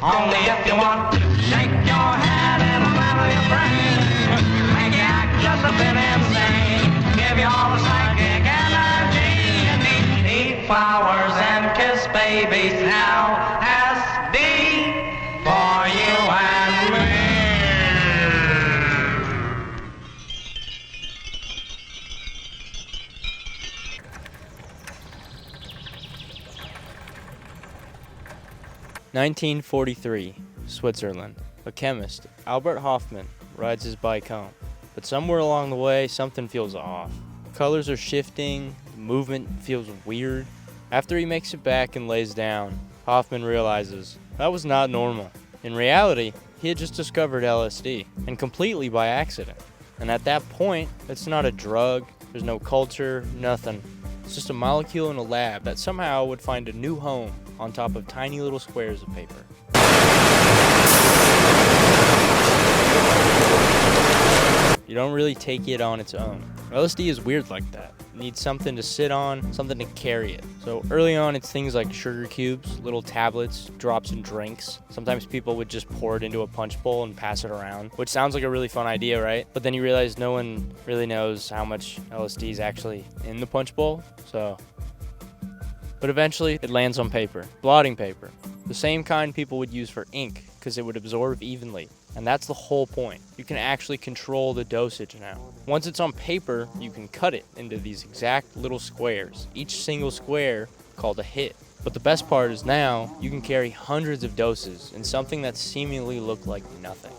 Only if you want to shake your head and rattle your brain. Make you act just a bit insane. Give you all the psychic energy you need. Eat flowers and kiss babies. LSD for you and me. 1943, Switzerland. A chemist, Albert Hoffman, rides his bike home. But somewhere along the way, something feels off. Colors are shifting, the movement feels weird. After he makes it back and lays down, Hoffman realizes that was not normal. In reality, he had just discovered LSD, and completely by accident. And at that point, it's not a drug, there's no culture, nothing. It's just a molecule in a lab that somehow would find a new home on top of tiny little squares of paper. You don't really take it on its own. LSD is weird like that. It needs something to sit on, something to carry it. So early on, it's things like sugar cubes, little tablets, drops in drinks. Sometimes people would just pour it into a punch bowl and pass it around, which sounds like a really fun idea, right? But then you realize no one really knows how much LSD is actually in the punch bowl, But eventually, it lands on paper, blotting paper, the same kind people would use for ink because it would absorb evenly. And that's the whole point. You can actually control the dosage now. Once it's on paper, you can cut it into these exact little squares, each single square called a hit. But the best part is now, you can carry hundreds of doses in something that seemingly looked like nothing.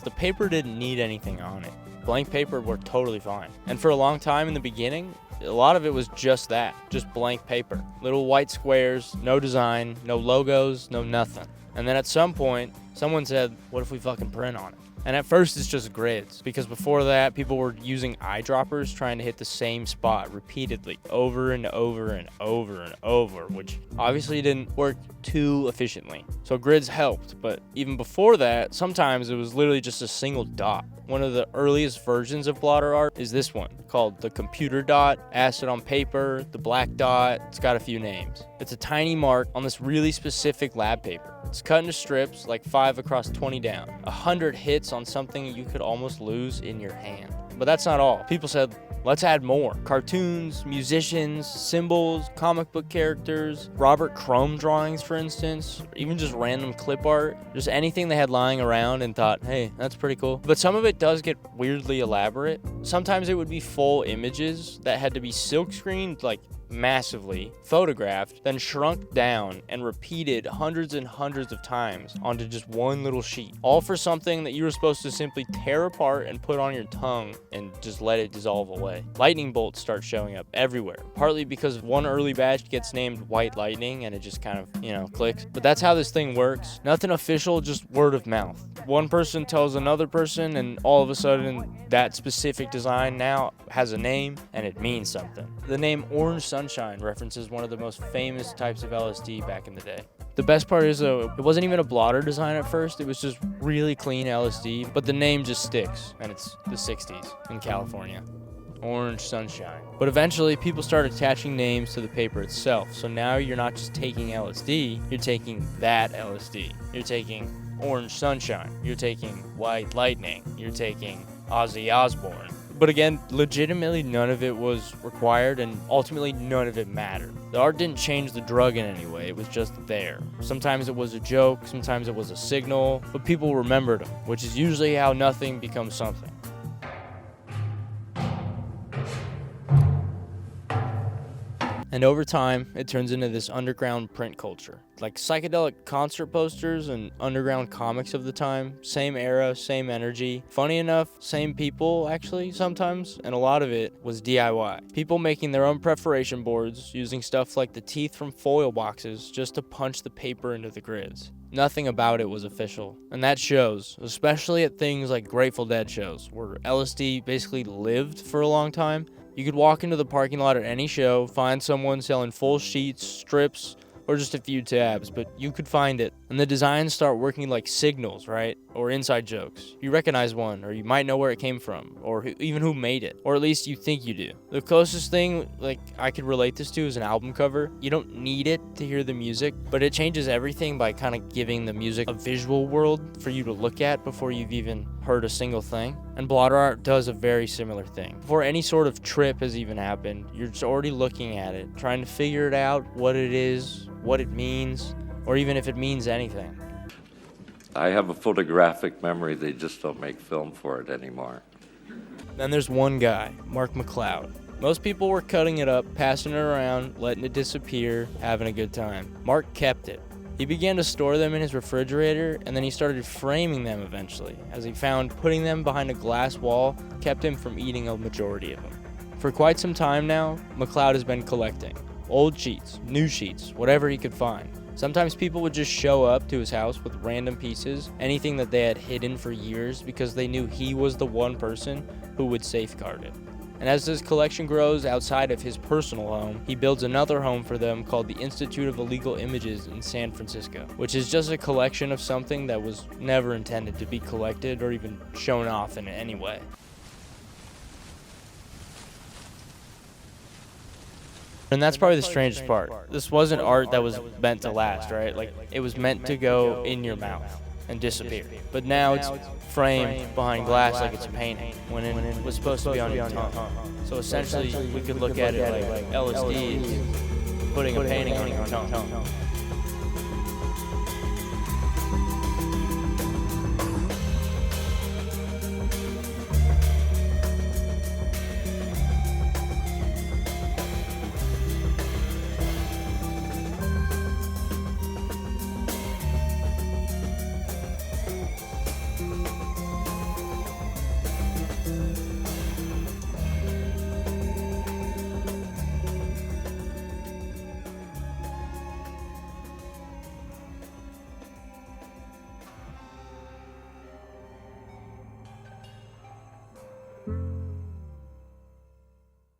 The paper didn't need anything on it. Blank paper worked totally fine. And for a long time in the beginning, a lot of it was just that, just blank paper. Little white squares, no design, no logos, no nothing. And then at some point, someone said, what if we fucking print on it? And at first it's just grids, because before that, people were using eyedroppers trying to hit the same spot repeatedly, over and over and over and over, which obviously didn't work too efficiently. So grids helped, but even before that, sometimes it was literally just a single dot. One of the earliest versions of blotter art is this one, called the computer dot, acid on paper, the black dot. It's got a few names. It's a tiny mark on this really specific lab paper. It's cut into strips, like 5 across 20 down. 100 hits on something you could almost lose in your hand. But that's not all. People said, let's add more. Cartoons, musicians, symbols, comic book characters, Robert Crumb drawings, for instance, or even just random clip art. Just anything they had lying around and thought, hey, that's pretty cool. But some of it does get weirdly elaborate. Sometimes it would be full images that had to be silk screened, like massively, photographed, then shrunk down and repeated hundreds and hundreds of times onto just one little sheet. All for something that you were supposed to simply tear apart and put on your tongue and just let it dissolve away. Lightning bolts start showing up everywhere, partly because one early batch gets named White Lightning and it just kind of, clicks. But that's how this thing works. Nothing official, just word of mouth. One person tells another person and all of a sudden that specific design now has a name and it means something. The name Orange Sunshine references one of the most famous types of LSD back in the day. The best part is, though, it wasn't even a blotter design at first. It was just really clean LSD, but the name just sticks, and it's the 60s in California. Orange Sunshine. But eventually, people started attaching names to the paper itself, so now you're not just taking LSD, you're taking that LSD. You're taking Orange Sunshine. You're taking White Lightning. You're taking Ozzy Osbourne. But again, legitimately none of it was required, and ultimately none of it mattered. The art didn't change the drug in any way, it was just there. Sometimes it was a joke, sometimes it was a signal, but people remembered them, which is usually how nothing becomes something. And over time, it turns into this underground print culture. Like psychedelic concert posters and underground comics of the time. Same era, same energy. Funny enough, same people, actually, sometimes. And a lot of it was DIY. People making their own perforation boards, using stuff like the teeth from foil boxes just to punch the paper into the grids. Nothing about it was official. And that shows, especially at things like Grateful Dead shows, where LSD basically lived for a long time. You could walk into the parking lot at any show, find someone selling full sheets, strips, or just a few tabs, but you could find it. And the designs start working like signals, right? Or inside jokes. You recognize one, or you might know where it came from, or even who made it, or at least you think you do. The closest thing like I could relate this to is an album cover. You don't need it to hear the music, but it changes everything by kind of giving the music a visual world for you to look at before you've even heard a single thing. And blotter art does a very similar thing. Before any sort of trip has even happened, you're just already looking at it, trying to figure it out, what it is, what it means, or even if it means anything. I have a photographic memory, they just don't make film for it anymore. Then there's one guy, Mark McCloud. Most people were cutting it up, passing it around, letting it disappear, having a good time. Mark kept it. He began to store them in his refrigerator, and then he started framing them eventually, as he found putting them behind a glass wall kept him from eating a majority of them. For quite some time now, McCloud has been collecting. Old sheets, new sheets, whatever he could find. Sometimes people would just show up to his house with random pieces, anything that they had hidden for years because they knew he was the one person who would safeguard it. And as his collection grows outside of his personal home, he builds another home for them called the Institute of Illegal Images in San Francisco, which is just a collection of something that was never intended to be collected or even shown off in any way. And that's probably the strangest part. This wasn't art that was meant to last, right? Like, it was meant to go in your mouth and disappear. But now it's framed behind glass like it's a painting, when it was supposed to be on your tongue. So essentially, we could look at it like LSD is putting a painting on your tongue.